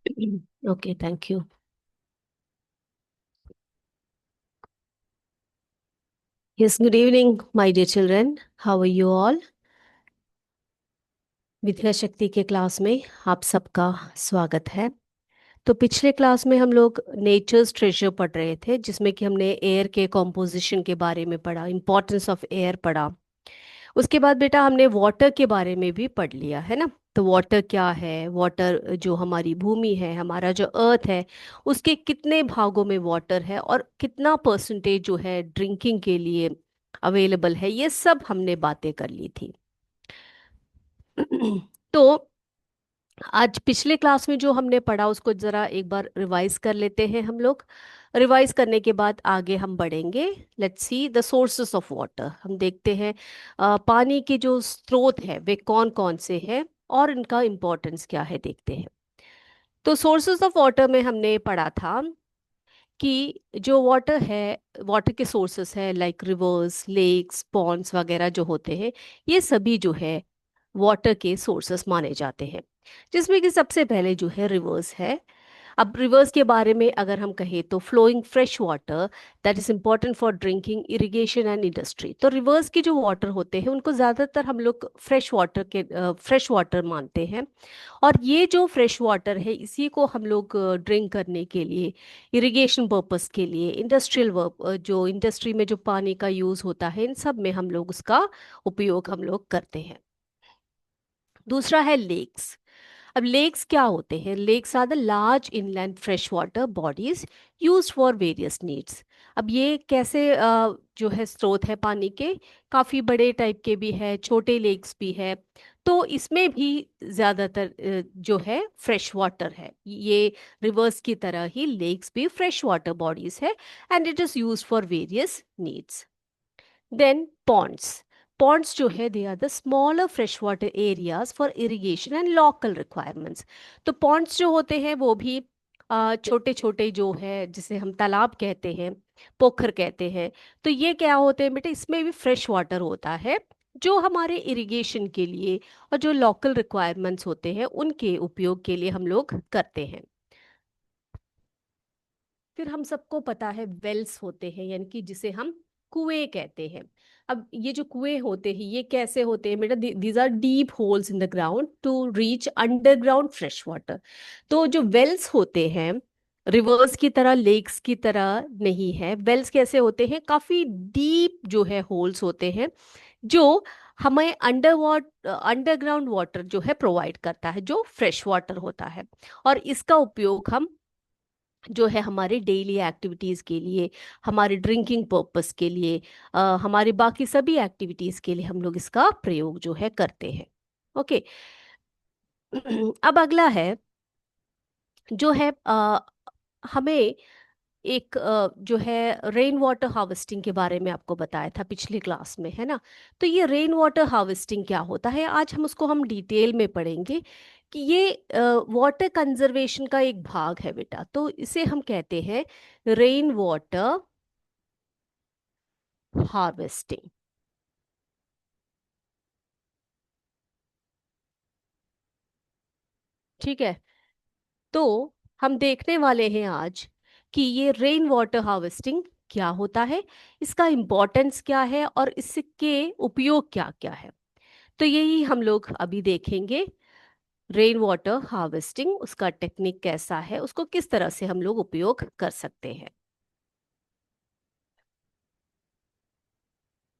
Okay, thank you. Yes, good evening, my dear children. How are you all? विद्या शक्ति के class में आप सबका स्वागत है। तो पिछले क्लास में हम लोग नेचर्स ट्रेजर पढ़ रहे थे, जिसमें कि हमने एयर के कॉम्पोजिशन के बारे में पढ़ा, इंपॉर्टेंस ऑफ एयर पढ़ा। उसके बाद बेटा हमने वाटर के बारे में भी पढ़ लिया है ना। तो वाटर क्या है? वाटर जो हमारी भूमि है, हमारा जो अर्थ है, उसके कितने भागों में वाटर है और कितना परसेंटेज जो है ड्रिंकिंग के लिए अवेलेबल है, ये सब हमने बातें कर ली थी। तो आज पिछले क्लास में जो हमने पढ़ा उसको ज़रा एक बार रिवाइज कर लेते हैं हम लोग। रिवाइज करने के बाद आगे हम बढ़ेंगे। Let's see the sources of water. हम देखते हैं पानी के जो स्रोत है वे कौन कौन से हैं और इनका इम्पोर्टेंस क्या है, देखते हैं। तो सोर्सेस ऑफ वाटर में हमने पढ़ा था कि जो वाटर है, वाटर के सोर्सेस है लाइक रिवर्स, लेक्स, पॉन्ड्स वगैरह जो होते हैं, ये सभी जो है वाटर के सोर्सेस माने जाते हैं। जिसमें कि सबसे पहले जो है रिवर्स है। अब रिवर्स के बारे में अगर हम कहें तो flowing fresh water that is important for drinking, irrigation and industry. तो रिवर्स के जो वाटर होते हैं उनको ज़्यादातर हम लोग फ्रेश वाटर मानते हैं। और ये जो फ्रेश वाटर है इसी को हम लोग ड्रिंक करने के लिए, इरिगेशन पर्पस के लिए, इंडस्ट्रियल वर्क, जो इंडस्ट्री में जो पानी का यूज़ होता है, इन सब में हम लोग उसका उपयोग हम लोग करते हैं। दूसरा है लेक्स। अब लेक्स क्या होते हैं? Lakes are the large inland fresh water bodies used for various needs. अब ये कैसे जो है स्रोत है पानी के, काफ़ी बड़े टाइप के भी है, छोटे लेक्स भी है। तो इसमें भी ज़्यादातर जो है फ्रेश वाटर है। ये रिवर्स की तरह ही लेक्स भी फ्रेश वाटर बॉडीज है and it is use for various needs. Then ponds. Ponds जो है they are the smaller fresh water areas for irrigation and local requirements. तो पॉन्ड्स जो होते हैं वो भी छोटे छोटे जो है, जिसे हम तालाब कहते हैं, पोखर कहते हैं। तो ये क्या होते हैं बेटे? इसमें भी फ्रेश वाटर होता है जो हमारे इरिगेशन के लिए और जो लोकल रिक्वायरमेंट्स होते हैं उनके उपयोग के लिए हम लोग करते हैं। फिर हम सबको पता है वेल्स होते हैं, यानी कि जिसे हम कुएं कहते हैं। अब ये जो कुएं होते हैं ये कैसे होते हैं बेटा? These are deep holes in the ground to reach underground fresh water. तो जो वेल्स होते हैं, रिवर्स की तरह, लेक्स की तरह नहीं है। वेल्स कैसे होते हैं? काफी डीप जो है होल्स होते हैं, जो हमें अंडरग्राउंड वाटर जो है प्रोवाइड करता है, जो फ्रेश वाटर होता है। और इसका उपयोग हम जो है हमारे डेली एक्टिविटीज़ के लिए, हमारे ड्रिंकिंग पर्पस के लिए, हमारे बाकी सभी एक्टिविटीज़ के लिए हम लोग इसका प्रयोग जो है करते हैं। ओके। अब अगला है जो है हमें एक जो है रेन वाटर हार्वेस्टिंग के बारे में आपको बताया था पिछली क्लास में, है ना। तो ये रेन वाटर हार्वेस्टिंग क्या होता है, आज हम डिटेल में पढ़ेंगे कि ये वाटर कंजर्वेशन का एक भाग है बेटा। तो इसे हम कहते हैं रेन वाटर हार्वेस्टिंग। ठीक है। तो हम देखने वाले हैं आज कि ये रेन वाटर हार्वेस्टिंग क्या होता है, इसका इम्पोर्टेंस क्या है और इसके उपयोग क्या क्या है। तो यही हम लोग अभी देखेंगे। रेन वाटर हार्वेस्टिंग, उसका टेक्निक कैसा है, उसको किस तरह से हम लोग उपयोग कर सकते हैं।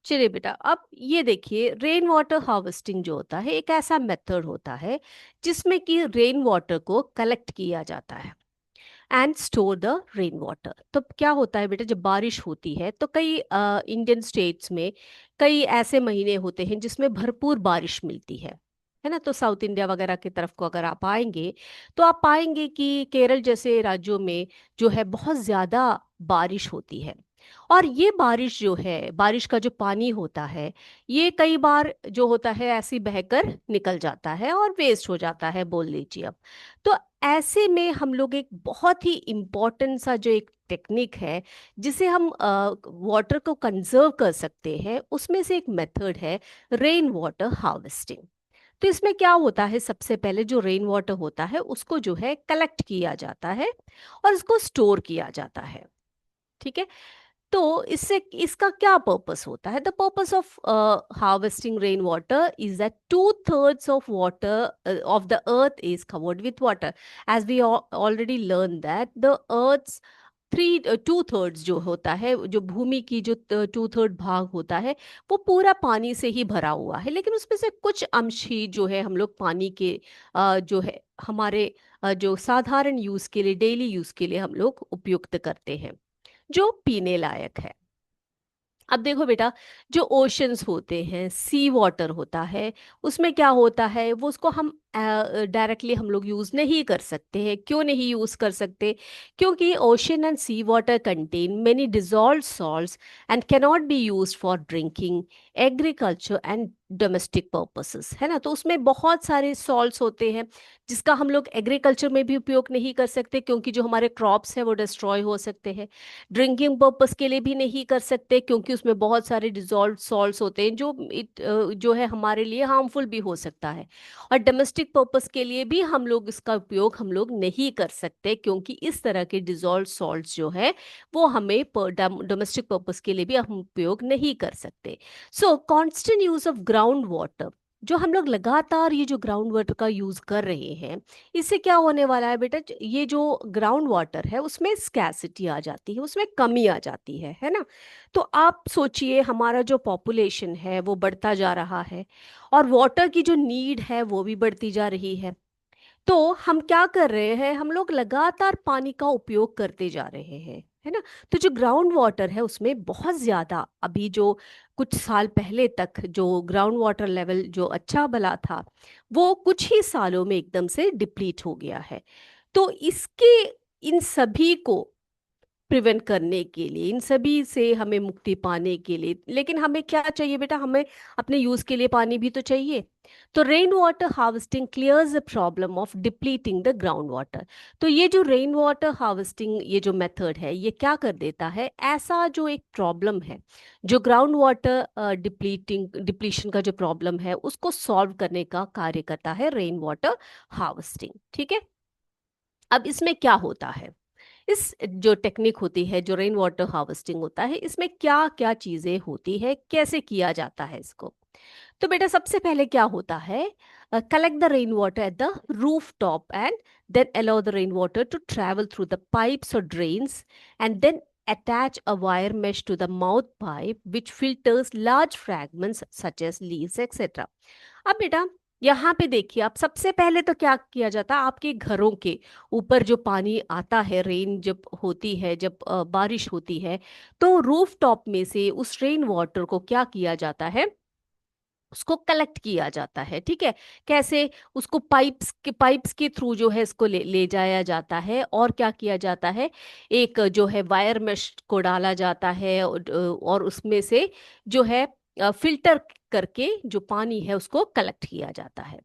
चलिए बेटा, अब ये देखिए, रेन वाटर हार्वेस्टिंग जो होता है एक ऐसा मेथड होता है जिसमें कि रेन वाटर को कलेक्ट किया जाता है and store the rain water. तो क्या होता है बेटा, जब बारिश होती है तो कई इंडियन स्टेट्स में कई ऐसे महीने होते हैं जिसमें भरपूर बारिश मिलती है ना। तो साउथ इंडिया वगैरह की तरफ को अगर आप आएंगे तो आप पाएंगे कि केरल जैसे राज्यों में जो है बहुत ज़्यादा बारिश होती है। और ये बारिश जो है, बारिश का जो पानी होता है, ये कई बार जो होता है ऐसे ही बहकर निकल जाता है और वेस्ट हो जाता है, बोल लीजिए अब। तो ऐसे में हम लोग एक बहुत ही इम्पोर्टेंट सा जो एक टेक्निक है जिसे हम वाटर को कंजर्व कर सकते हैं, उसमें से एक मेथड है रेन वाटर हार्वेस्टिंग। तो इसमें क्या होता है, सबसे पहले जो रेन वाटर होता है उसको जो है कलेक्ट किया जाता है और उसको स्टोर किया जाता है। ठीक है। तो इससे इसका क्या पर्पस होता है? The purpose of harvesting rain water is that 2/3 of water of the earth is covered with water. As we already learn that the earth 2/3 जो होता है, जो भूमि की जो 2/3 भाग होता है, वो पूरा पानी से ही भरा हुआ है। लेकिन उसमें से कुछ अंश ही जो है हम लोग पानी के जो है हमारे जो साधारण यूज के लिए, डेली यूज के लिए हम लोग उपयुक्त करते हैं, जो पीने लायक है। अब देखो बेटा, जो ओशंस होते हैं, सी वाटर होता है, उसमें क्या होता है, वो उसको हम डायरेक्टली हम लोग यूज़ नहीं कर सकते हैं। क्यों नहीं यूज़ कर सकते? क्योंकि ocean and sea water contain many dissolve salts and cannot be used for drinking, agriculture and domestic purposes, है ना। तो उसमें बहुत सारे सॉल्ट्स होते हैं जिसका हम लोग एग्रीकल्चर में भी उपयोग नहीं कर सकते, क्योंकि जो हमारे क्रॉप्स हैं वो डिस्ट्रॉय हो सकते हैं। ड्रिंकिंग पर्पस के लिए भी नहीं कर सकते, क्योंकि उसमें बहुत सारे डिजॉल्व सॉल्ट्स होते हैं जो जो है हमारे लिए हार्मफुल भी हो सकता है। और डोमेस्टिक पर्पस के लिए भी हम लोग इसका उपयोग हम लोग नहीं कर सकते, क्योंकि इस तरह के डिजॉल्व सॉल्ट्स जो है वो हमें डोमेस्टिक पर्पस के लिए भी हम उपयोग नहीं कर सकते। सो constant use of ground water, जो हम लोग लगातार ये जो ग्राउंड वाटर का यूज कर रहे हैं, इससे क्या होने वाला है बेटा, ये जो ग्राउंड वाटर है उसमें स्कैसिटी आ जाती है, उसमें कमी आ जाती है ना। तो आप सोचिए, हमारा जो पॉपुलेशन है वो बढ़ता जा रहा है और वाटर की जो नीड है वो भी बढ़ती जा रही है। तो हम क्या कर रहे हैं, हम लोग लगातार पानी का उपयोग करते जा रहे हैं, है ना। तो जो ग्राउंड वाटर है उसमें बहुत ज्यादा, अभी जो कुछ साल पहले तक जो ग्राउंड वाटर लेवल जो अच्छा भला था, वो कुछ ही सालों में एकदम से डिप्लीट हो गया है। तो इसके, इन सभी को प्रिवेंट करने के लिए, इन सभी से हमें मुक्ति पाने के लिए, लेकिन हमें क्या चाहिए बेटा, हमें अपने यूज के लिए पानी भी तो चाहिए। तो rain water harvesting clears the problem of depleting the ground water. तो ये जो रेन वाटर हार्वेस्टिंग ये जो मेथड है, ये क्या कर देता है, ऐसा जो एक प्रॉब्लम है, जो ग्राउंड वाटर डिप्लीशन का जो प्रॉब्लम है उसको सॉल्व करने का कार्य करता है रेन वाटर हार्वेस्टिंग। ठीक है। अब इसमें क्या होता है, इस जो टेक्निक होती है, जो रेन वाटर हार्वेस्टिंग होता है, इसमें क्या क्या चीजें होती है, कैसे किया जाता है इसको? तो बेटा सबसे पहले क्या होता है, collect the rain water at the roof top and then allow the rain water to travel through the pipes और drains and then attach a wire mesh to the mouth pipe which filters large fragments such as leaves etc. अब बेटा यहाँ पे देखिए, आप सबसे पहले तो क्या किया जाता है, आपके घरों के ऊपर जो पानी आता है, रेन जब होती है, जब बारिश होती है, तो रूफ टॉप में से उस रेन वाटर को क्या किया जाता है, उसको कलेक्ट किया जाता है। ठीक है। कैसे? उसको पाइप्स के थ्रू जो है इसको ले जाया जाता है, और क्या किया जाता है, एक जो है वायर मेश को डाला जाता है, और उसमें से जो है फिल्टर करके जो पानी है उसको कलेक्ट किया जाता है।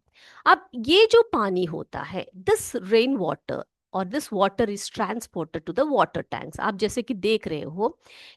अब ये जो पानी होता है, दिस रेन वाटर और this water is transported to the water tanks. आप जैसे कि देख रहे हो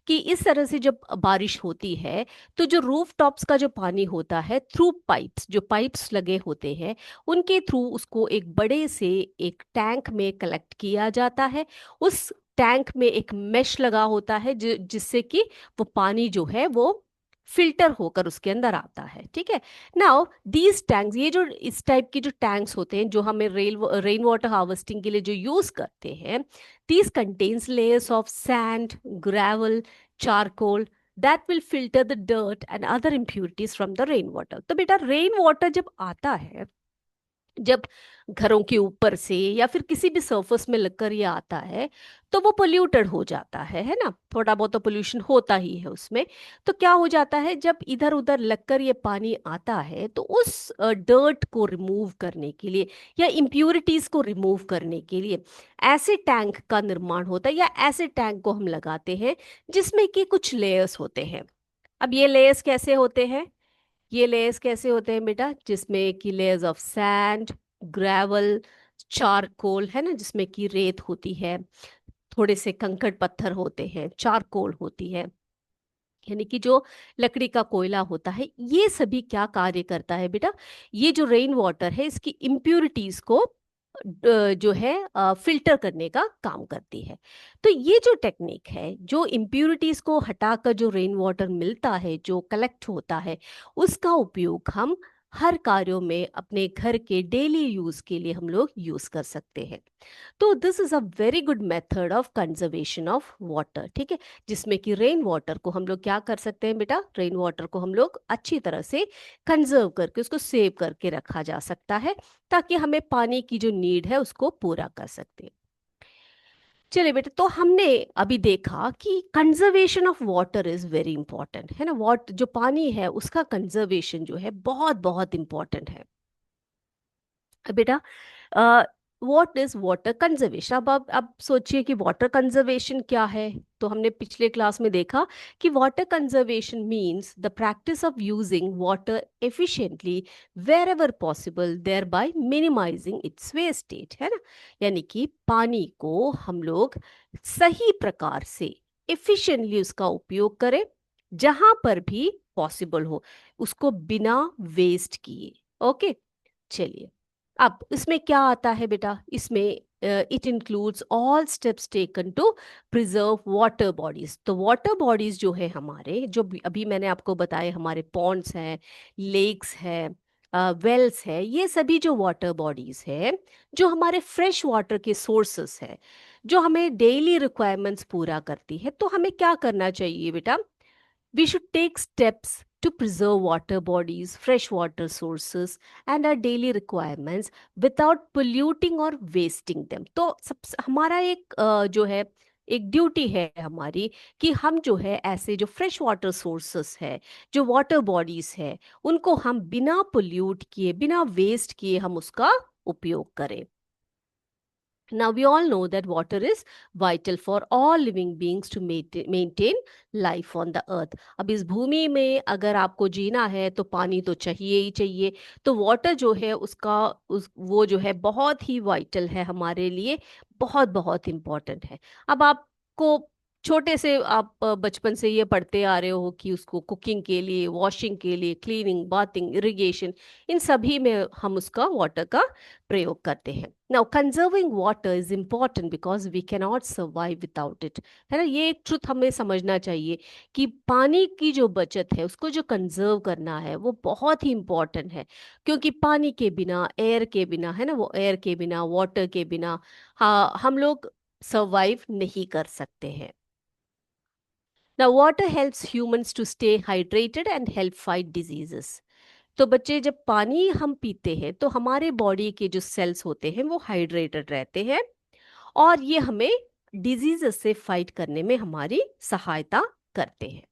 कि इस तरह से जब बारिश होती है, तो जो रूफ टॉप्स का जो पानी होता है, थ्रू पाइप्स, जो पाइप्स लगे होते हैं उनके थ्रू उसको एक बड़े से एक टैंक में कलेक्ट किया जाता है। उस टैंक में एक मेश लगा होता है जिससे कि वो पानी जो है वो फिल्टर होकर उसके अंदर आता है। ठीक है। नाउ दीज टैंक्स, ये जो इस टाइप के जो टैंक्स होते हैं जो हमें रेन वाटर हार्वेस्टिंग के लिए जो यूज करते हैं, these contains layers of sand, gravel, charcoal that will filter the dirt and other impurities from the rain water। तो बेटा रेन वाटर जब आता है, जब घरों के ऊपर से या फिर किसी भी सरफेस में लगकर ये आता है, तो वो पोल्यूटेड हो जाता है ना। थोड़ा बहुत तो पोल्यूशन होता ही है उसमें। तो क्या हो जाता है, जब इधर उधर लगकर ये पानी आता है, तो उस डर्ट को रिमूव करने के लिए या इम्प्यूरिटीज को रिमूव करने के लिए ऐसे टैंक का निर्माण होता है, या ऐसे टैंक को हम लगाते हैं जिसमें कि कुछ लेयर्स होते हैं। अब ये लेयर्स कैसे होते हैं, ये लेयर्स कैसे होते हैं बेटा, जिसमें कि layers of sand, gravel, charcoal, है ना, जिसमें कि रेत होती है, थोड़े से कंकड़ पत्थर होते हैं, चारकोल होती है, यानी कि जो लकड़ी का कोयला होता है, ये सभी क्या कार्य करता है बेटा, ये जो रेन वाटर है इसकी इम्प्यूरिटीज को जो है फिल्टर करने का काम करती है। तो ये जो टेक्निक है, जो इम्प्यूरिटीज को हटाकर जो रेन वाटर मिलता है, जो कलेक्ट होता है, उसका उपयोग हम हर कार्यों में अपने घर के डेली यूज के लिए हम लोग यूज कर सकते हैं। तो this is a very good method of conservation of water, ठीक है, जिसमें कि रेन वाटर को हम लोग क्या कर सकते हैं बेटा, रेन वाटर को हम लोग अच्छी तरह से कंजर्व करके उसको सेव करके रखा जा सकता है, ताकि हमें पानी की जो नीड है उसको पूरा कर सकते हैं। चलिए बेटा, तो हमने अभी देखा कि conservation of water is very important, है ना, वाट जो पानी है उसका कंजर्वेशन जो है बहुत बहुत इंपॉर्टेंट है। बेटा, व्हाट इज वाटर कंजर्वेशन, अब सोचिए कि वाटर कंजर्वेशन क्या है। तो हमने पिछले क्लास में देखा कि water conservation means the practice of using water efficiently wherever possible, thereby minimising its wastage, है ना। यानी कि पानी को हम लोग सही प्रकार से एफिशिएंटली उसका उपयोग करें, जहां पर भी पॉसिबल हो, उसको बिना वेस्ट किए। ओके, चलिए, अब इसमें क्या आता है बेटा, इसमें it includes all steps taken to preserve water bodies. तो वाटर बॉडीज जो है हमारे, जो अभी मैंने आपको बताए, हमारे पॉन्ड्स हैं, लेक्स हैं, वेल्स है, ये सभी जो वाटर बॉडीज है, जो हमारे फ्रेश वाटर के सोर्सेस है, जो हमें डेली रिक्वायरमेंट्स पूरा करती है, तो हमें क्या करना चाहिए बेटा, we should take steps to preserve water bodies, fresh water sources, and our daily requirements without polluting or wasting them. तो सब हमारा एक जो है, एक ड्यूटी है हमारी, कि हम जो है ऐसे जो फ्रेश वाटर सोर्सेस है, जो वाटर बॉडीज है, उनको हम बिना पोल्यूट किए, बिना वेस्ट किए हम उसका उपयोग करें। Now, we all know that water is vital for all living beings to maintain life on the earth. अब इस भूमि में अगर आपको जीना है तो पानी तो चाहिए ही चाहिए। तो वाटर जो है उसका वो जो है बहुत ही वाइटल है हमारे लिए, बहुत बहुत इम्पोर्टेंट है। अब आपको छोटे से आप बचपन से ये पढ़ते आ रहे हो कि उसको कुकिंग के लिए, वॉशिंग के लिए, क्लीनिंग, बाथिंग, इरिगेशन, इन सभी में हम उसका वाटर का प्रयोग करते हैं। Now conserving water is important because we cannot survive without it, है ना। ये एक ट्रुथ हमें समझना चाहिए कि पानी की जो बचत है उसको जो कंजर्व करना है वो बहुत ही इंपॉर्टेंट है, क्योंकि पानी के बिना, एयर के बिना, है ना, वो एयर के बिना, वाटर के बिना, हाँ, हम लोग सर्वाइव नहीं कर सकते हैं। Now, water helps humans to stay hydrated and help fight diseases. तो बच्चे, जब पानी हम पीते हैं तो हमारे बॉडी के जो सेल्स होते हैं वो हाइड्रेटेड रहते हैं, और ये हमें डिजीजेस से फाइट करने में हमारी सहायता करते हैं।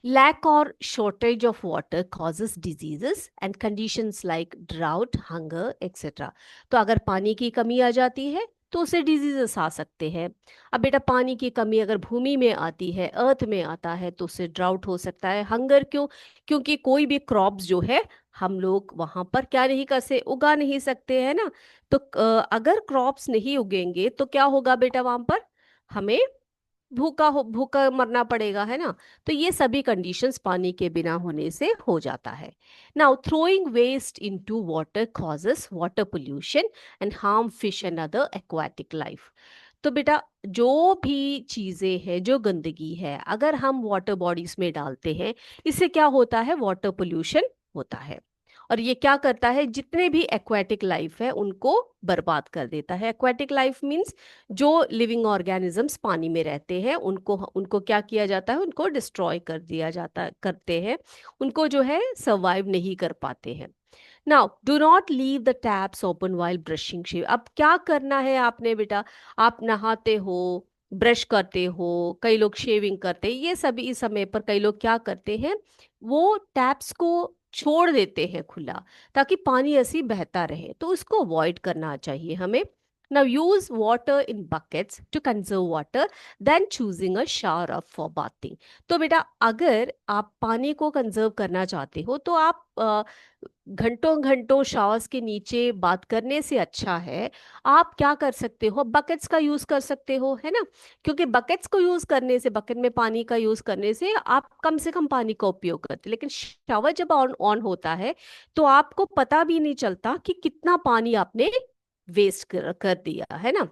Lack or shortage of water causes diseases and conditions like drought, hunger, etc. तो अगर पानी की कमी आ जाती है तो उससे डिजीजेस आ सकते हैं। अब बेटा, पानी की कमी अगर भूमि में आती है, अर्थ में आता है, तो उससे ड्राउट हो सकता है। हंगर क्यों? क्योंकि कोई भी क्रॉप्स जो है हम लोग वहां पर क्या नहीं कर से उगा नहीं सकते, है ना। तो अगर क्रॉप्स नहीं उगेंगे तो क्या होगा बेटा, वहां पर हमें भूखा मरना पड़ेगा, है ना। तो ये सभी कंडीशंस पानी के बिना होने से हो जाता है। Now, throwing waste into water causes water pollution and harm fish and other aquatic life. तो बेटा, जो भी चीजें हैं, जो गंदगी है, अगर हम वाटर बॉडीज में डालते हैं, इससे क्या होता है, वाटर पोल्यूशन होता है। और ये क्या करता है, जितने भी एक्वाटिक लाइफ है उनको बर्बाद कर देता है। एक्वाटिक लाइफ मींस जो लिविंग ऑर्गेनिजम्स पानी में रहते हैं, उनको उनको क्या किया जाता है, उनको डिस्ट्रॉय कर दिया जाता करते हैं, उनको जो है सर्वाइव नहीं कर पाते हैं। Now, do not leave the taps open while brushing shave. अब क्या करना है आपने बेटा, आप नहाते हो, ब्रश करते हो, कई लोग शेविंग करते हैं, ये सभी इस समय पर कई लोग क्या करते हैं, वो टैप्स को छोड़ देते हैं खुला, ताकि पानी ऐसे ही बहता रहे। तो उसको अवॉइड करना चाहिए हमें। Now, use water in buckets to conserve water than choosing a shower up for bathing. तो बेटा, अगर आप पानी को कंजर्व करना चाहते हो तो आप घंटों घंटों शावर्स के नीचे बात करने से अच्छा है आप क्या कर सकते हो, बकेट्स का यूज कर सकते हो, है ना। क्योंकि बकेट्स को यूज करने से, बकेट में पानी का यूज करने से आप कम से कम पानी का उपयोग करते, लेकिन शावर जब ऑन ऑन होता है तो आपको पता भी नहीं चलता कि कितना पानी आपने वेस्ट कर दिया, है ना।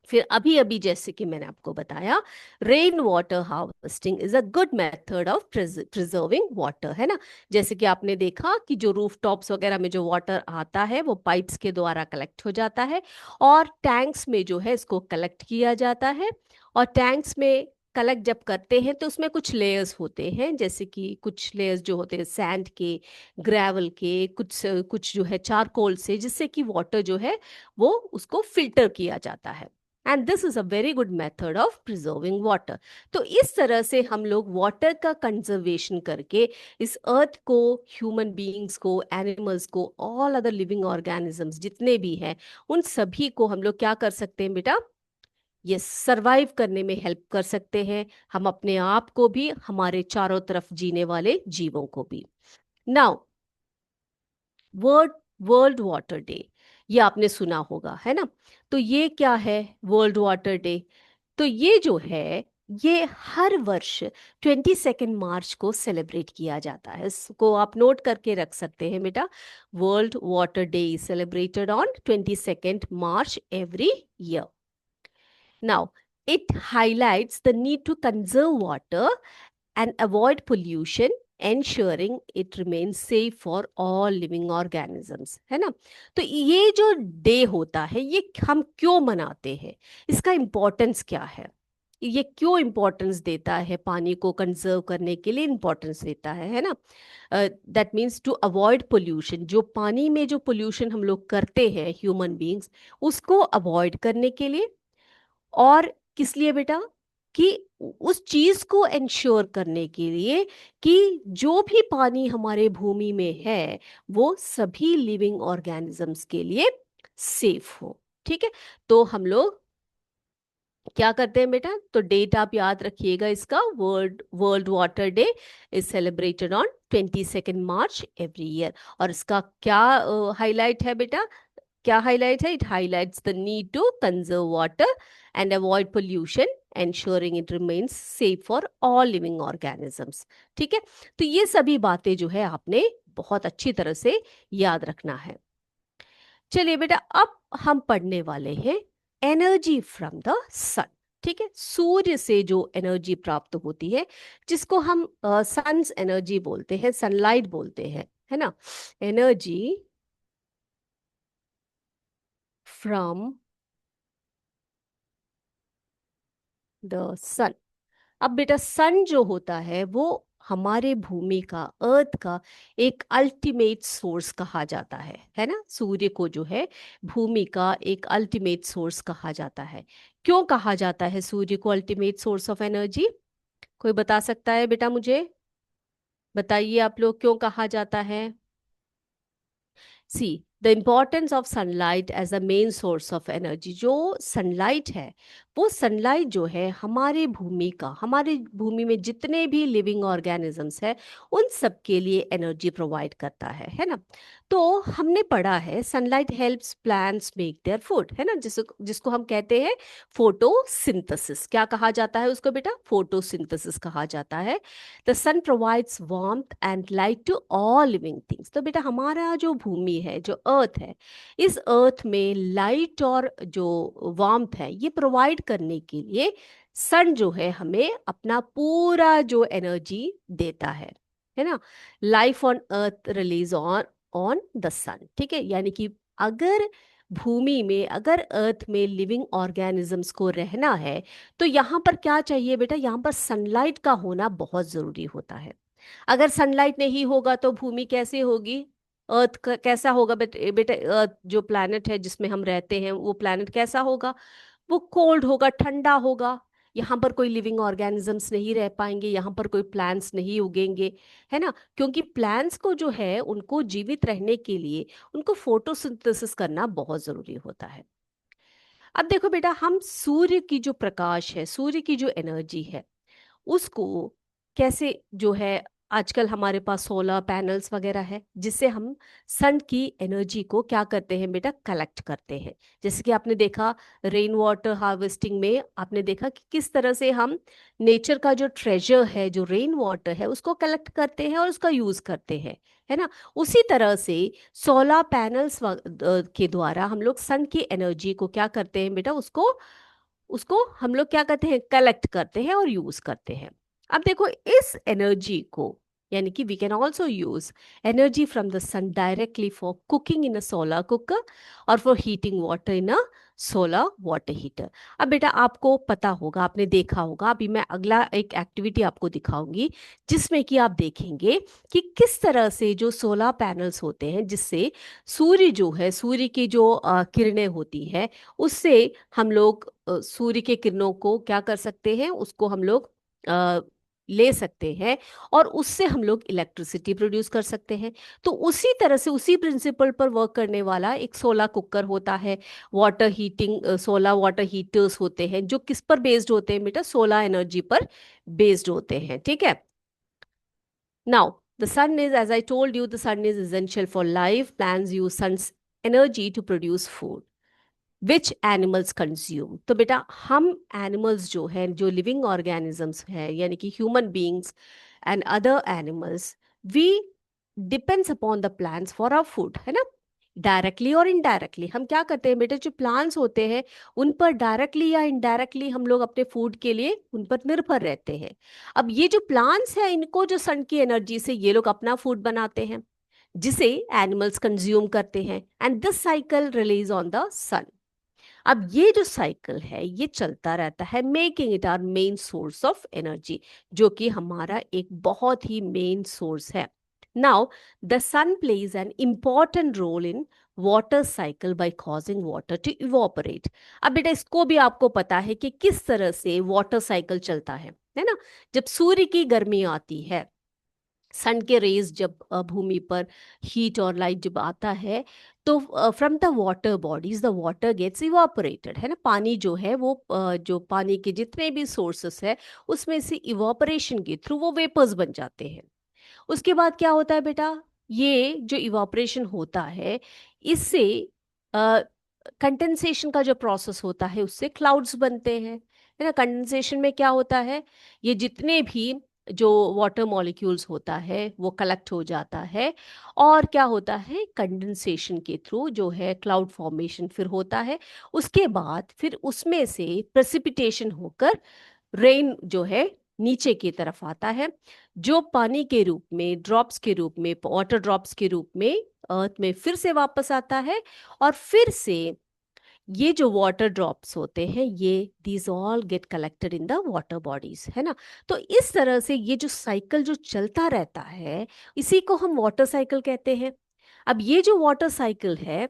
फिर अभी अभी जैसे कि मैंने आपको बताया, rain water harvesting is a good method of preserving water, है ना। जैसे कि आपने देखा कि जो रूफ टॉप्स वगैरह में जो वाटर आता है वो पाइप्स के द्वारा कलेक्ट हो जाता है, और टैंक्स में जो है इसको कलेक्ट किया जाता है। और टैंक्स में कलेक्ट जब करते हैं तो उसमें कुछ लेयर्स होते हैं, जैसे कि कुछ लेयर्स जो होते हैं सैंड के, ग्रेवल के, कुछ कुछ जो है चारकोल से, जिससे कि वाटर जो है वो उसको फिल्टर किया जाता है। And this is a very good method of preserving water. तो इस तरह से हम लोग वाटर का कंजर्वेशन करके इस अर्थ को, ह्यूमन बीइंग्स को, एनिमल्स को, ऑल अदर लिविंग ऑर्गेनिजम्स जितने भी हैं, उन सभी को हम लोग क्या कर सकते हैं बेटा, ये सरवाइव करने में हेल्प कर सकते हैं, हम अपने आप को भी, हमारे चारों तरफ जीने वाले जीवों को भी। Now, world world water day, ये आपने सुना होगा, है ना। तो ये क्या है वर्ल्ड वाटर डे? तो ये जो है, ये हर वर्ष 22 मार्च को सेलिब्रेट किया जाता है। इसको आप नोट करके रख सकते हैं बेटा। World water day is celebrated on 22 March every year. Now, it highlights the need to conserve water and avoid pollution, ensuring it remains safe for all living organisms, है ना। तो ये जो डे होता है ये हम क्यों मनाते हैं, इसका इम्पोर्टेंस क्या है, ये क्यों इम्पोर्टेंस देता है, पानी को कंजर्व करने के लिए इम्पोर्टेंस देता है ना। That means to avoid pollution, जो पानी में जो पोल्यूशन हम लोग करते हैं ह्यूमन बींग्स, उसको अवॉइड करने के लिए। और किस लिए बेटा, कि उस चीज को इंश्योर करने के लिए कि जो भी पानी हमारे भूमि में है वो सभी लिविंग ऑर्गेनिजम्स के लिए सेफ हो। ठीक है, तो हम लोग क्या करते हैं बेटा, तो डेट आप याद रखिएगा इसका, world world water day is celebrated on 22 March every year. और इसका क्या हाईलाइट है बेटा, क्या हाईलाइट है, it highlights the need to conserve water and avoid pollution, ensuring it remains safe for all living organisms। ठीक है, तो ये सभी बातें जो है आपने बहुत अच्छी तरह से याद रखना है। चलिए बेटा, अब हम पढ़ने वाले हैं एनर्जी फ्रॉम द सन। ठीक है, सूर्य से जो एनर्जी प्राप्त होती है, जिसको हम सन्स एनर्जी बोलते हैं, सनलाइट बोलते हैं, है ना। Energy from the sun. अब बेटा, सन जो होता है वो हमारे भूमि का, अर्थ का एक अल्टीमेट सोर्स कहा जाता है ना। सूर्य को जो है भूमि का एक अल्टीमेट सोर्स कहा जाता है। क्यों कहा जाता है सूर्य को अल्टीमेट सोर्स ऑफ एनर्जी? कोई बता सकता है बेटा मुझे? बताइए आप लोग, क्यों कहा जाता है? See, the importance of sunlight as a main source of energy. जो सनलाइट है, वो सनलाइट जो है हमारे भूमि का, हमारे भूमि में जितने भी लिविंग ऑर्गेनिजम्स है उन सब के लिए एनर्जी प्रोवाइड करता है ना। तो हमने पढ़ा है sunlight helps plants make their food, है ना, जिसको हम कहते हैं फोटोसिंथेसिस। क्या कहा जाता है उसको बेटा? फोटोसिंथेसिस कहा जाता है। The sun provides warmth and light to all living things. तो बेटा, हमारा जो भूमि है, जो अर्थ है, इस अर्थ में लाइट और जो वार्मथ है ये प्रोवाइड करने के लिए सन जो है हमें अपना पूरा जो एनर्जी देता है ना। Life on earth relies on on the sun. ठीक है, यानी कि अगर भूमि में, अगर अर्थ में लिविंग ऑर्गेनिजम्स को रहना है तो यहाँ पर क्या चाहिए बेटा, यहाँ पर सनलाइट का होना बहुत जरूरी होता है। अगर सनलाइट नहीं होगा तो भूमि कैसे होगी, अर्थ का कैसा होगा बेटे? बेटे, अर्थ जो प्लैनेट है जिसमें हम रहते हैं वो प्लैनेट कैसा होगा? वो कोल्ड होगा, ठंडा होगा। यहाँ पर कोई लिविंग ऑर्गेनिजम्स नहीं रह पाएंगे, यहाँ पर कोई प्लांट्स नहीं उगेंगे, है ना। क्योंकि प्लांट्स को जो है उनको जीवित रहने के लिए उनको फोटोसिंथेसिस करना बहुत जरूरी होता है। अब देखो बेटा, हम सूर्य की जो प्रकाश है, सूर्य की जो एनर्जी है, उसको कैसे जो है आजकल हमारे पास सोलर पैनल्स वगैरह है, जिससे हम सन की एनर्जी को क्या करते हैं बेटा, कलेक्ट करते हैं। जैसे कि आपने देखा रेन वाटर हार्वेस्टिंग में, आपने देखा कि किस तरह से हम नेचर का जो ट्रेजर है, जो रेन वाटर है, उसको कलेक्ट करते हैं और उसका यूज करते हैं, है ना। उसी तरह से सोलर पैनल्स के द्वारा हम लोग सन की एनर्जी को क्या करते हैं बेटा, उसको उसको हम लोग क्या करते हैं, कलेक्ट करते हैं और यूज करते हैं। अब देखो इस एनर्जी को, यानी कि we can also use energy from the sun directly for cooking in a solar cooker और for heating water in a solar water heater. अब बेटा आपको पता होगा, आपने देखा होगा, अभी मैं अगला एक एक्टिविटी आपको दिखाऊंगी, जिसमें कि आप देखेंगे कि किस तरह से जो सोलर पैनल्स होते हैं, जिससे सूर्य जो है, सूर्य की जो किरणें होती है, उससे हम लोग सूर्य के किरणों को क्या कर सकते हैं, उसको हम लोग ले सकते हैं और उससे हम लोग इलेक्ट्रिसिटी प्रोड्यूस कर सकते हैं। तो उसी तरह से, उसी प्रिंसिपल पर वर्क करने वाला एक सोलर कुकर होता है, water heating solar water heaters होते हैं, जो किस पर बेस्ड होते हैं बेटा, सोलर एनर्जी पर बेस्ड होते हैं, ठीक है। Now, the sun is, as I told you, the sun is essential for life. Plants use sun's energy to produce food. Which animals consume. तो बेटा हम एनिमल्स जो है, जो लिविंग ऑर्गेनिजम्स है, यानी कि human beings and other animals, we depends upon the plants for our food, है ना। डायरेक्टली और इनडायरेक्टली हम क्या करते हैं बेटा, जो प्लांट्स होते हैं उन पर डायरेक्टली या इनडायरेक्टली हम लोग अपने फूड के लिए उन पर निर्भर रहते हैं। अब ये जो प्लांट्स हैं, इनको जो सन की एनर्जी से ये लोग अपना फूड बनाते हैं, जिसे एनिमल्स कंज्यूम करते हैं, and this cycle relies on the sun. अब ये जो साइकिल है ये चलता रहता है, making it our main source of energy, जो कि हमारा एक बहुत ही मेन सोर्स है। Now the sun plays an important role in water cycle by causing water to evaporate. अब बेटा इसको भी आपको पता है कि किस तरह से वाटर साइकिल चलता है ना। जब सूर्य की गर्मी आती है, सन के रेज जब भूमि पर हीट और लाइट जब आता है, तो from the water bodies the water gets evaporated, है ना। पानी जो है वो जो पानी के जितने भी सोर्सेस है, उसमें से इवापोरेशन के थ्रू वो वेपर्स बन जाते हैं। उसके बाद क्या होता है बेटा, ये जो इवापोरेशन होता है, इससे कंडेंसेशन का जो प्रोसेस होता है, उससे क्लाउड्स बनते हैं, है ना। कंडेंसेशन में क्या होता है, ये जितने भी जो वाटर मॉलिक्यूल्स होता है वो कलेक्ट हो जाता है, और क्या होता है, कंडेंसेशन के थ्रू जो है क्लाउड फॉर्मेशन फिर होता है। उसके बाद फिर उसमें से प्रेसिपिटेशन होकर रेन जो है नीचे की तरफ आता है, जो पानी के रूप में, ड्रॉप्स के रूप में, वाटर ड्रॉप्स के रूप में अर्थ में फिर से वापस आता है। और फिर से ये जो वाटर ड्रॉप्स होते हैं, ये these all get collected in the water bodies, है ना। तो इस तरह से ये जो साइकिल जो चलता रहता है, इसी को हम वाटर साइकिल कहते हैं। अब ये जो वाटर साइकिल है,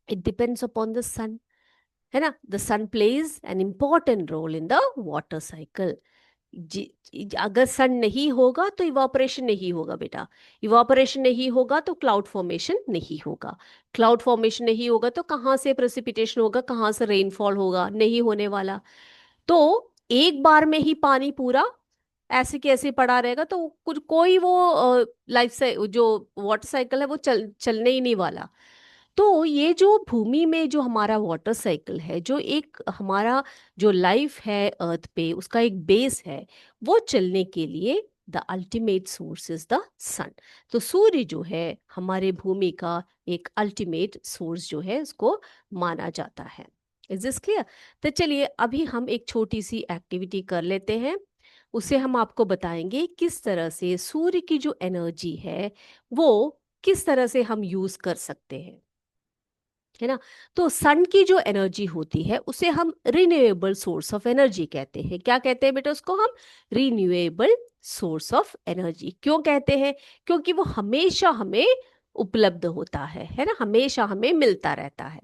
it depends upon the sun, है ना। The sun plays an important role in the water cycle. अगर सन नहीं होगा तो इवापोरेशन नहीं होगा बेटा, इवापोरेशन नहीं होगा तो क्लाउड फॉर्मेशन नहीं होगा, क्लाउड फॉर्मेशन नहीं होगा तो कहाँ से प्रेसिपिटेशन होगा, कहाँ से रेनफॉल होगा, नहीं होने वाला। तो एक बार में ही पानी पूरा ऐसे कैसे पड़ा रहेगा, तो कुछ कोई वो लाइफ से जो वाटर साइकिल है वो चलने ही नहीं वाला। तो ये जो भूमि में जो हमारा वाटर साइकिल है, जो एक हमारा जो लाइफ है अर्थ पे, उसका एक बेस है, वो चलने के लिए the ultimate source is the sun. तो सूर्य जो है हमारे भूमि का एक अल्टीमेट सोर्स जो है, उसको माना जाता है। Is this clear? तो चलिए अभी हम एक छोटी सी एक्टिविटी कर लेते हैं, उसे हम आपको बताएंगे किस तरह से सूर्य की जो एनर्जी है वो किस तरह से हम यूज कर सकते हैं, है ना। तो सन की जो एनर्जी होती है उसे हम रिन्यूएबल सोर्स ऑफ एनर्जी कहते हैं। क्या कहते हैं बेटा उसको हम? Renewable source of energy. क्यों कहते हैं? क्योंकि वो हमेशा हमें उपलब्ध होता है ना, हमेशा हमें मिलता रहता है।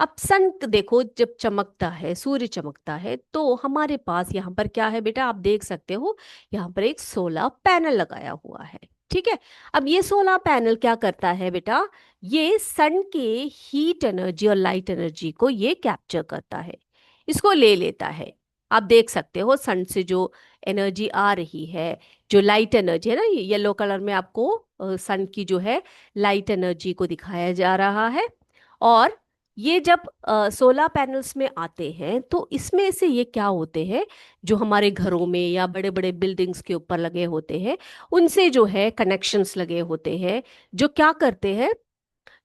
अब सन देखो जब चमकता है, सूर्य चमकता है, तो हमारे पास यहाँ पर क्या है बेटा, आप देख सकते हो यहाँ पर एक सोलर पैनल लगाया हुआ है, ठीक है। अब ये सोलर पैनल क्या करता है बेटा, ये सन के हीट एनर्जी और लाइट एनर्जी को ये कैप्चर करता है, इसको ले लेता है। आप देख सकते हो सन से जो एनर्जी आ रही है, जो लाइट एनर्जी है ना, ये येलो कलर में आपको सन की जो है लाइट एनर्जी को दिखाया जा रहा है। और ये जब सोलर पैनल्स में आते हैं तो इसमें से ये क्या होते हैं, जो हमारे घरों में या बड़े बड़े बिल्डिंग्स के ऊपर लगे होते हैं, उनसे जो है कनेक्शंस लगे होते हैं, जो क्या करते हैं,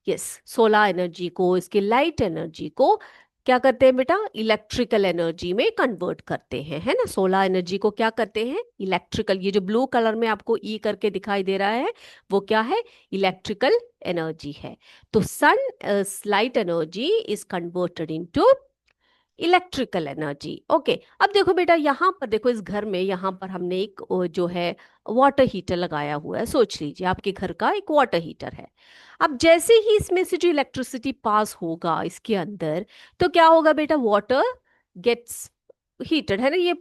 यस, सोलर एनर्जी को, इसके लाइट एनर्जी को क्या करते हैं बेटा, इलेक्ट्रिकल एनर्जी में कन्वर्ट करते हैं, है ना। सोलर एनर्जी को क्या करते हैं, इलेक्ट्रिकल, ये जो ब्लू कलर में आपको ई करके दिखाई दे रहा है वो क्या है, इलेक्ट्रिकल एनर्जी है। तो sun light energy is converted into electrical energy. Okay, अब देखो बेटा, यहाँ पर देखो, इस घर में यहाँ पर हमने एक जो है वाटर हीटर लगाया हुआ है। सोच लीजिए आपके घर का एक वाटर हीटर है। अब जैसे ही इसमें से जो इलेक्ट्रिसिटी पास होगा इसके अंदर, तो क्या होगा बेटा, वाटर गेट्स हीटेड, है ना, ये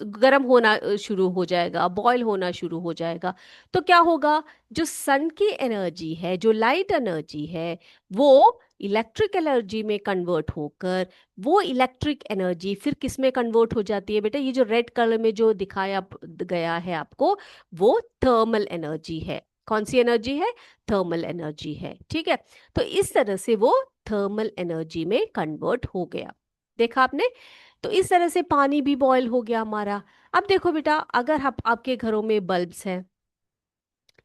गर्म होना शुरू हो जाएगा, बॉयल होना शुरू हो जाएगा। तो क्या होगा, जो सन की एनर्जी है, जो लाइट एनर्जी है, वो इलेक्ट्रिक एनर्जी में कन्वर्ट होकर, वो इलेक्ट्रिक एनर्जी फिर किस में कन्वर्ट हो जाती है बेटा, ये जो रेड कलर में जो दिखाया गया है आपको, वो थर्मल एनर्जी है। कौन सी एनर्जी है, थर्मल एनर्जी है, ठीक है। तो इस तरह से वो थर्मल एनर्जी में कन्वर्ट हो गया, देखा आपने। तो इस तरह से पानी भी बॉयल हो गया हमारा। अब देखो बेटा, अगर आप आपके घरों में बल्ब्स हैं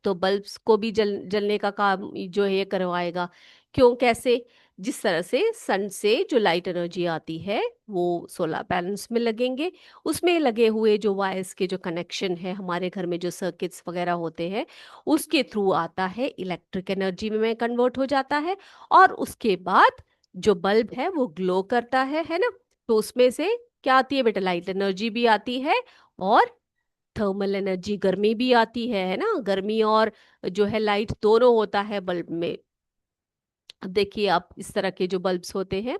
तो बल्ब्स को भी जलने का काम जो है ये करवाएगा। क्यों, कैसे, जिस तरह से सन से जो लाइट एनर्जी आती है वो सोलर पैनल्स में लगेंगे, उसमें लगे हुए जो वायर्स के जो कनेक्शन है, हमारे घर में जो सर्किट्स वगैरह होते हैं, उसके थ्रू आता है, इलेक्ट्रिक एनर्जी में कन्वर्ट हो जाता है। और उसके बाद जो बल्ब है वो ग्लो करता है ना। तो उसमें से क्या आती है बेटा, लाइट एनर्जी भी आती है, और थर्मल एनर्जी, गर्मी भी आती है ना। गर्मी और जो है लाइट दोनों होता है बल्ब में। अब देखिए, आप इस तरह के जो बल्ब्स होते हैं,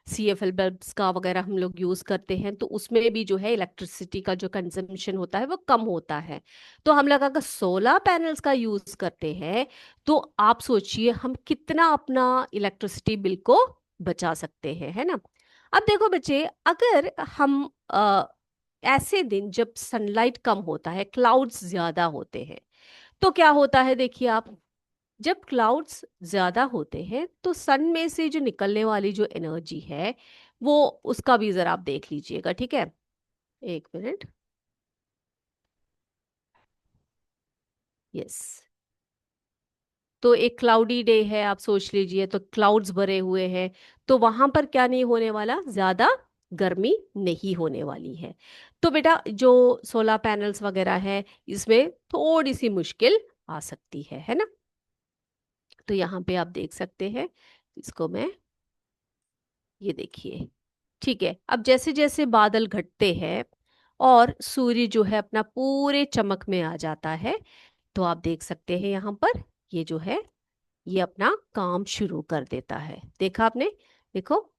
CFL बल्ब्स का वगैरह हम लोग यूज करते हैं, तो उसमें भी जो है इलेक्ट्रिसिटी का जो कंजम्पशन होता है वो कम होता है। तो हम लोग अगर सोलर पैनल्स का यूज करते हैं तो आप सोचिए हम कितना अपना इलेक्ट्रिसिटी बिल को बचा सकते हैं, है ना। अब देखो बच्चे, अगर हम ऐसे दिन जब सनलाइट कम होता है, क्लाउड्स ज्यादा होते हैं, तो क्या होता है, देखिए आप, जब क्लाउड्स ज्यादा होते हैं तो सन में से जो निकलने वाली जो एनर्जी है वो, उसका भी जरा आप देख लीजिएगा, ठीक है। एक मिनट, यस। तो एक क्लाउडी डे है, आप सोच लीजिए, तो क्लाउड्स भरे हुए हैं, तो वहां पर क्या नहीं होने वाला, ज्यादा गर्मी नहीं होने वाली है। तो बेटा जो सोलर पैनल्स वगैरह है, इसमें थोड़ी सी मुश्किल आ सकती है ना। तो यहाँ पे आप देख सकते हैं, इसको मैं, ये देखिए, ठीक है। अब जैसे जैसे बादल घटते हैं और सूर्य जो है अपना पूरे चमक में आ जाता है, तो आप देख सकते हैं यहाँ पर ये जो है ये अपना काम शुरू कर देता है, देखा आपने, देखो,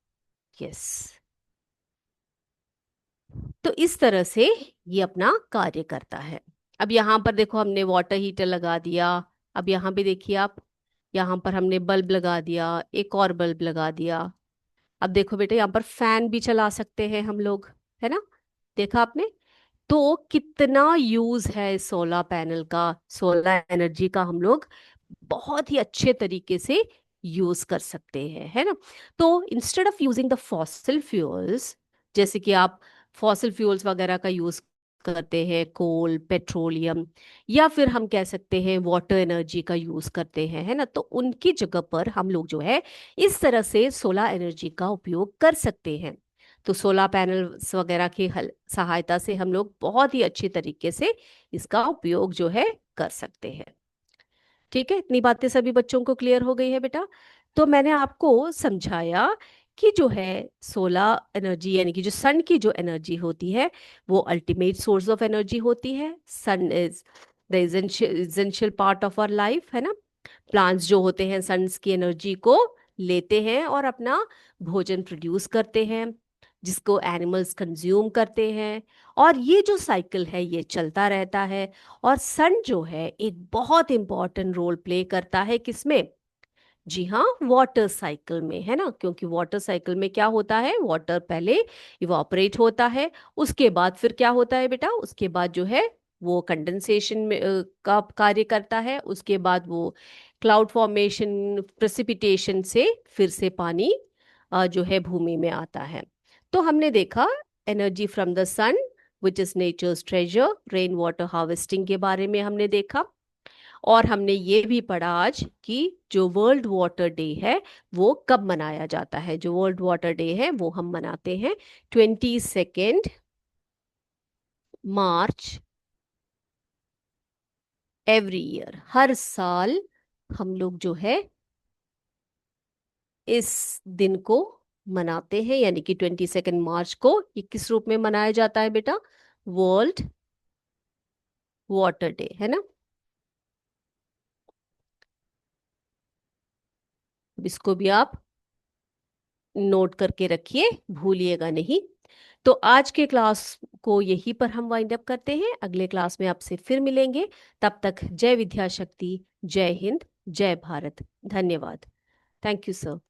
यस। तो इस तरह से ये अपना कार्य करता है। अब यहाँ पर देखो, हमने वाटर हीटर लगा दिया। अब यहाँ पे देखिए आप, यहाँ पर हमने बल्ब लगा दिया, एक और बल्ब लगा दिया। अब देखो बेटा, यहाँ पर फैन भी चला सकते हैं हम लोग, है ना, देखा आपने। तो कितना यूज है सोलर पैनल का, सोलर एनर्जी का हम लोग बहुत ही अच्छे तरीके से यूज कर सकते हैं, है ना। तो instead of using the fossil fuels, जैसे कि आप फॉसिल फ्यूल्स वगैरह का यूज करते हैं, कोल, पेट्रोलियम, या फिर हम कह सकते हैं वाटर एनर्जी का यूज करते हैं, है ना, तो उनकी जगह पर हम लोग जो है इस तरह से सोलर एनर्जी का उपयोग कर सकते हैं। तो सोलर पैनल्स वगैरह की सहायता से हम लोग बहुत ही अच्छे तरीके से इसका उपयोग जो है कर सकते हैं। ठीक है, इतनी बातें सभी बच्चों को क्लियर हो गई है बेटा। तो मैंने आपको समझाया कि जो है सोलर एनर्जी, यानी कि जो सन की जो एनर्जी होती है वो अल्टीमेट सोर्स ऑफ एनर्जी होती है। Sun is the essential part of our life, है ना। प्लांट्स जो होते हैं सन्स की एनर्जी को लेते हैं और अपना भोजन प्रोड्यूस करते हैं, जिसको एनिमल्स कंज्यूम करते हैं। और ये जो साइकिल है ये चलता रहता है। और सन जो है एक बहुत इंपॉर्टेंट रोल प्ले करता है किसमें, जी हाँ, वाटर साइकिल में, है ना, क्योंकि वाटर साइकिल में क्या होता है, वाटर पहले इवापोरेट होता है, उसके बाद फिर क्या होता है बेटा, उसके बाद जो है वो कंडेंसेशन में का कार्य करता है, उसके बाद वो क्लाउड फॉर्मेशन, प्रेसिपिटेशन से फिर से पानी जो है भूमि में आता है। तो हमने देखा energy from the sun which is nature's treasure, rain water harvesting के बारे में हमने देखा। और हमने ये भी पढ़ा आज कि जो वर्ल्ड वाटर डे है वो कब मनाया जाता है। जो वर्ल्ड वाटर डे है वो हम मनाते हैं 22 मार्च एवरी ईयर। हर साल हम लोग जो है इस दिन को मनाते हैं, यानी कि 22 मार्च को ये किस रूप में मनाया जाता है बेटा, वर्ल्ड वाटर डे, है ना। अब इसको भी आप नोट करके रखिए, भूलिएगा नहीं। तो आज के क्लास को यहीं पर हम वाइंड अप करते हैं, अगले क्लास में आपसे फिर मिलेंगे। तब तक जय विद्या शक्ति, जय हिंद, जय भारत। धन्यवाद। Thank you sir.